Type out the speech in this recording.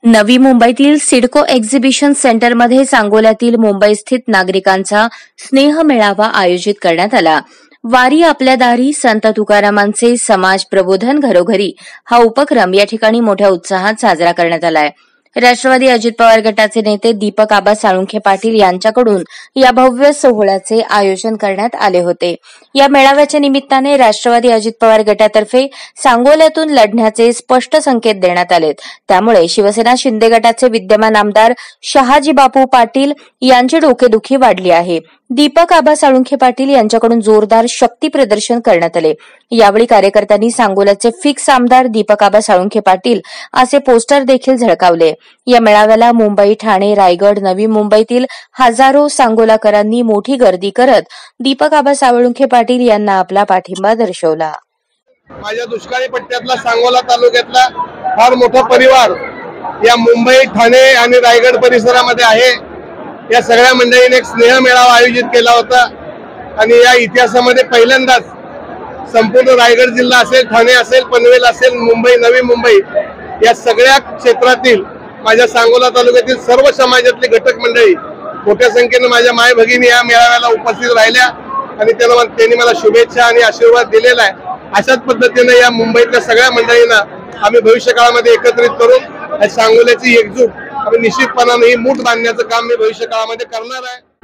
नवी मुंबईतील सिडको एक्झिबिशन सेंटरमध्ये सांगोल्यातील मुंबई स्थित नागरिकांचा स्नेह मेळावा आयोजित करण्यात आला। वारी आपल्या दारी संत तुकारामांचे समाज प्रबोधन घरोघरी हा उपक्रम या ठिकाणी मोठ्या उत्साहात साजरा करण्यात आलाय। राष्ट्रवादी अजित पवार गटाचे नेते दीपक आबा साळुंखे पाटील यांच्याकडून या भव्य सोहळ्याचे आयोजन करण्यात आले होते। या मेळाव्याच्या निमित्ताने राष्ट्रवादी अजित पवार गटातर्फे सांगोल्यातून लढण्याचे स्पष्ट संकेत देण्यात आलेत। त्यामुळे शिवसेना शिंदे गटाचे विद्यमान आमदार शहाजी बापू पाटील यांची डोकेदुखी वाढली आहे। दीपक आबा साळुंखे पाटील यांच्याकडून जोरदार शक्ती प्रदर्शन करण्यात आले। यावेळी कार्यकर्त्यांनी सांगोल्याचे फिक्स आमदार दीपक आबा साळुंखे पाटील असे पोस्टर देखील झळकावले। या मेळाव्याला मुंबई, ठाणे, रायगड, नवी मुंबईतील हजारो सांगोलाकरांनी मोठी गर्दी करत दीपक आबा साळुंखे पाटील यांना आपला पाठिंबा दर्शवला। माझ्या दुष्काळी पट्ट्यातला सांगोला तालुक्यातला फार मोठा परिवार या मुंबई, ठाणे आणि रायगड परिसरामध्ये आहे। या सगळ्या मंडळींनी एक स्नेह मेळावा आयोजित केला होता आणि या इतिहासामध्ये पहिल्यांदाच संपूर्ण रायगड जिल्हा असेल, ठाणे असेल, पनवेल असेल, मुंबई, नवी मुंबई या सगळ्या क्षेत्रातील माझ्या सांगोला तालुक्यातील सर्व समाजातले घटक मंडळी मोठ्या संख्येने माझ्या माय भगिनी या मेळाव्याला उपस्थित राहिल्या आणि त्यांनी मला शुभेच्छा आणि आशीर्वाद दिलेला आहे। अशाच पद्धतीने या मुंबईतल्या सगळ्या मंडळींना आम्ही भविष्य काळामध्ये एकत्रित करून सांगोल्याची एकजूट आम्ही निश्चितपणाने ही मूठ बांधण्याचं काम मी भविष्य काळामध्ये करणार आहे।